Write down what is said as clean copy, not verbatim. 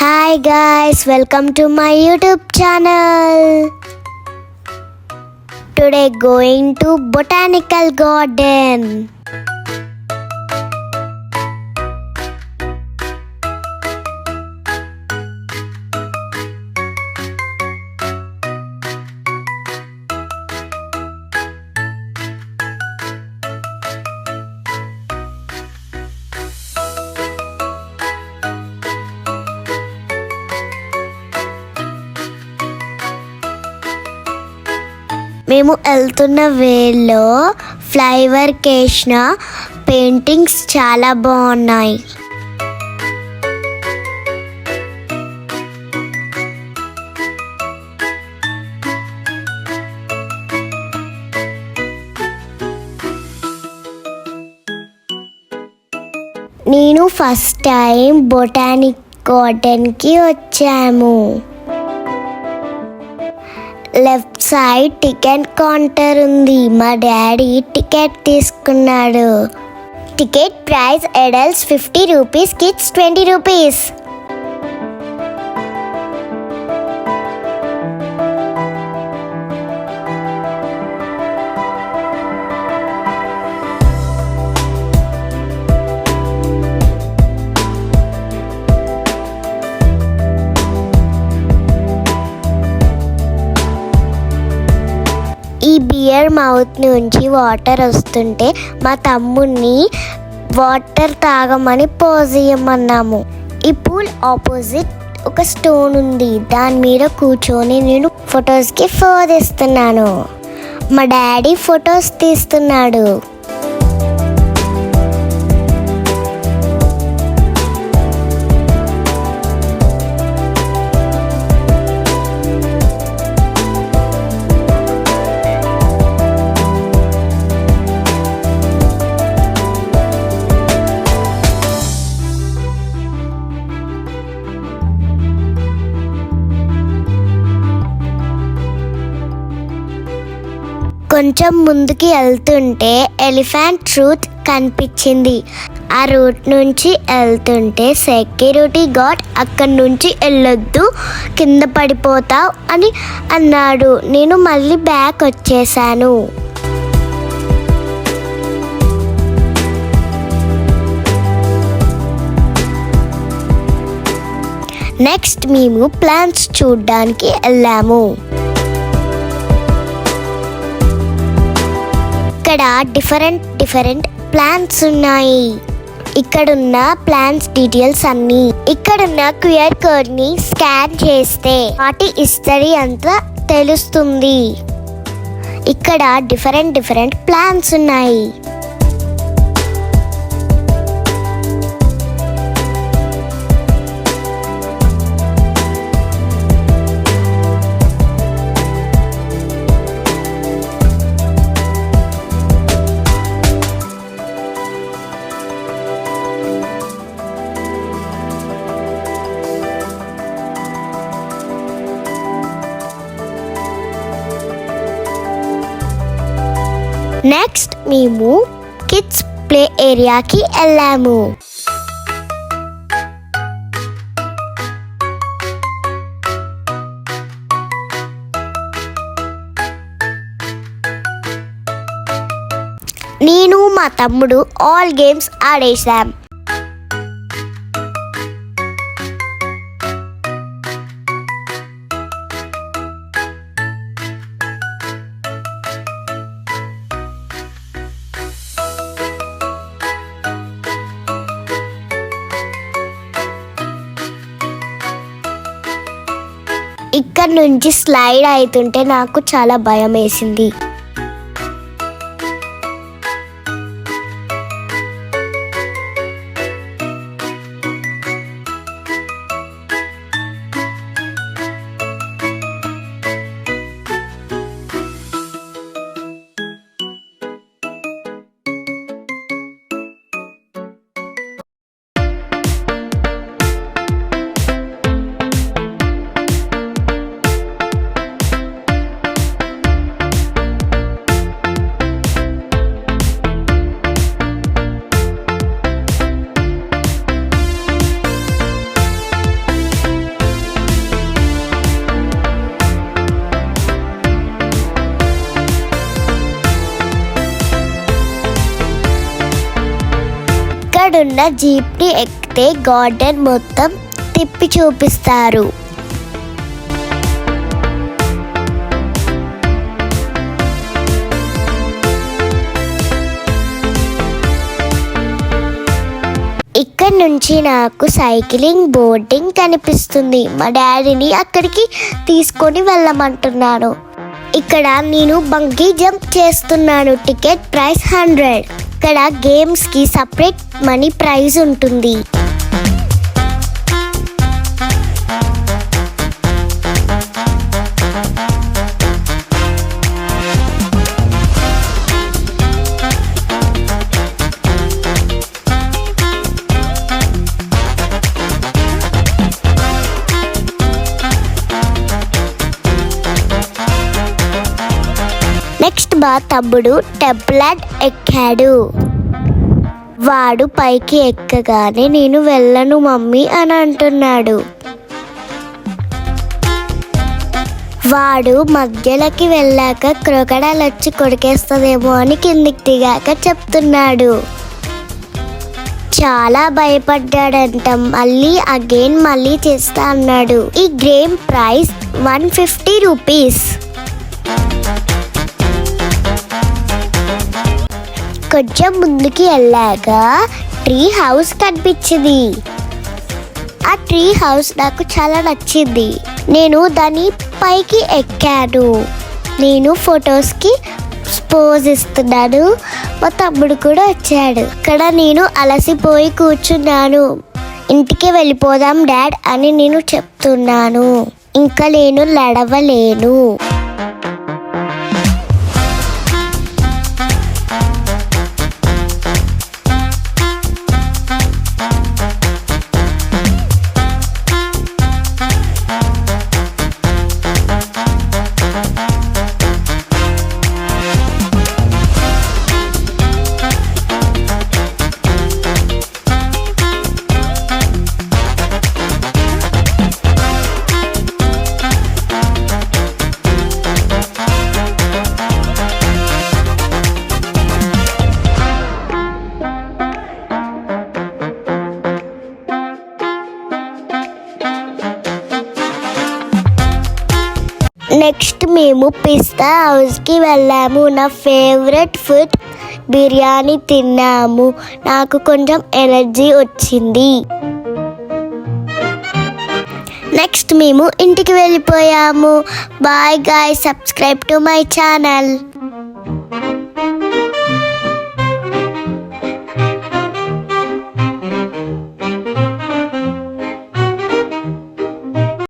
Hi guys, welcome to my YouTube channel. Today going to botanical garden. మేము వెళ్తున్న వేలో flyover కేసిన paintings చాలా బాగున్నాయి. నేను ఫస్ట్ టైం బొటానిక్ గార్డెన్కి వచ్చాము. లెఫ్ట్ సైడ్ టికెట్ కౌంటర్ ఉంది. మా డాడీ టికెట్ తీసుకున్నాడు. Ticket price adults 50 rupees, kids 20 rupees. ఈ బియర్ మౌత్ నుంచి వాటర్ వస్తుంటే మా తమ్ముడిని వాటర్ తాగమని పోజ్ ఇవ్వమన్నాము. ఈ పూల్ ఆపోజిట్ ఒక స్టోన్ ఉంది. దాని మీద కూర్చొని నేను ఫొటోస్కి పోజ్ ఇస్తున్నాను. మా డాడీ ఫొటోస్ తీస్తున్నాడు. కొంచెం ముందుకి వెళ్తుంటే ఎలిఫెంట్ రూట్ కనిపించింది. ఆ రూట్ నుంచి వెళ్తుంటే సెక్యూరిటీ గార్డ్ అక్కడి నుంచి వెళ్ళొద్దు, కింద పడిపోతావు అని అన్నాడు. నేను మళ్ళీ బ్యాక్ వచ్చేసాను. నెక్స్ట్ మేము ప్లాంట్స్ చూడడానికి వెళ్ళాము. ఇక్కడ డిఫరెంట్ ప్లాంట్స్ ఉన్నాయి. ఇక్కడున్న ప్లాంట్స్ డీటెయిల్స్ అన్ని ఇక్కడున్న క్యూఆర్ కోడ్ ని స్కాన్ చేస్తే వాటి హిస్టరీ అంతా తెలుస్తుంది. ఇక్కడ డిఫరెంట్ ప్లాంట్స్ ఉన్నాయి. నెక్స్ట్ మేము కిడ్స్ ప్లే ఏరియాకి వెళ్ళాము. నేను మా తమ్ముడు ఆల్ గేమ్స్ ఆడేసాం. ఇక్కడ నుంచి స్లైడ్ అవుతుంటే నాకు చాలా భయం వేసింది. ఉన్న జీప్ని ఎక్కితే గార్డెన్ మొత్తం తిప్పి చూపిస్తారు. ఇక్కడ నుంచి నాకు సైక్లింగ్, బోటింగ్ కనిపిస్తుంది. మా డాడీని అక్కడికి తీసుకొని వెళ్ళమంటున్నాను. ఇక్కడ నేను బంగీ జంప్ చేస్తున్నాను. Ticket price 100. ఇక్కడ గేమ్స్కి సపరేట్ మనీ ప్రైజ్ ఉంటుంది. నెక్స్ట్ మా తమ్ముడు టెంప్లెట్ ఎక్కాడు. వాడు పైకి ఎక్కగానే నేను వెళ్ళను మమ్మీ అని అంటున్నాడు. వాడు మధ్యలోకి వెళ్ళాక క్రొకడైల్ వచ్చి కొడికేస్తుందేమో అని కిందికి దిగాక చెప్తున్నాడు. చాలా భయపడ్డాడంట. మళ్ళీ చేస్తా అన్నాడు. ఈ గేమ్ ప్రైస్ 150 రూపీస్. కొంచెం ముందుకి వెళ్ళాక ట్రీ హౌస్ కనిపించింది. ఆ ట్రీ హౌస్ నాకు చాలా నచ్చింది. నేను దాని పైకి ఎక్కాను. నేను ఫొటోస్కి పోజ్ ఇస్తున్నాను. మా తమ్ముడు కూడా వచ్చాడు. ఇక్కడ నేను అలసిపోయి కూర్చున్నాను. ఇంటికి వెళ్ళిపోదాం డాడ్ అని నేను చెప్తున్నాను. ఇంకా నేను నడవలేను. నెక్స్ట్ మేము పిస్తా హౌస్కి వెళ్ళాము. నా ఫేవరెట్ ఫుడ్ బిర్యానీ తిన్నాము. నాకు కొంచెం ఎనర్జీ వచ్చింది. నెక్స్ట్ మేము ఇంటికి వెళ్ళిపోయాము. Bye guys, subscribe to my channel.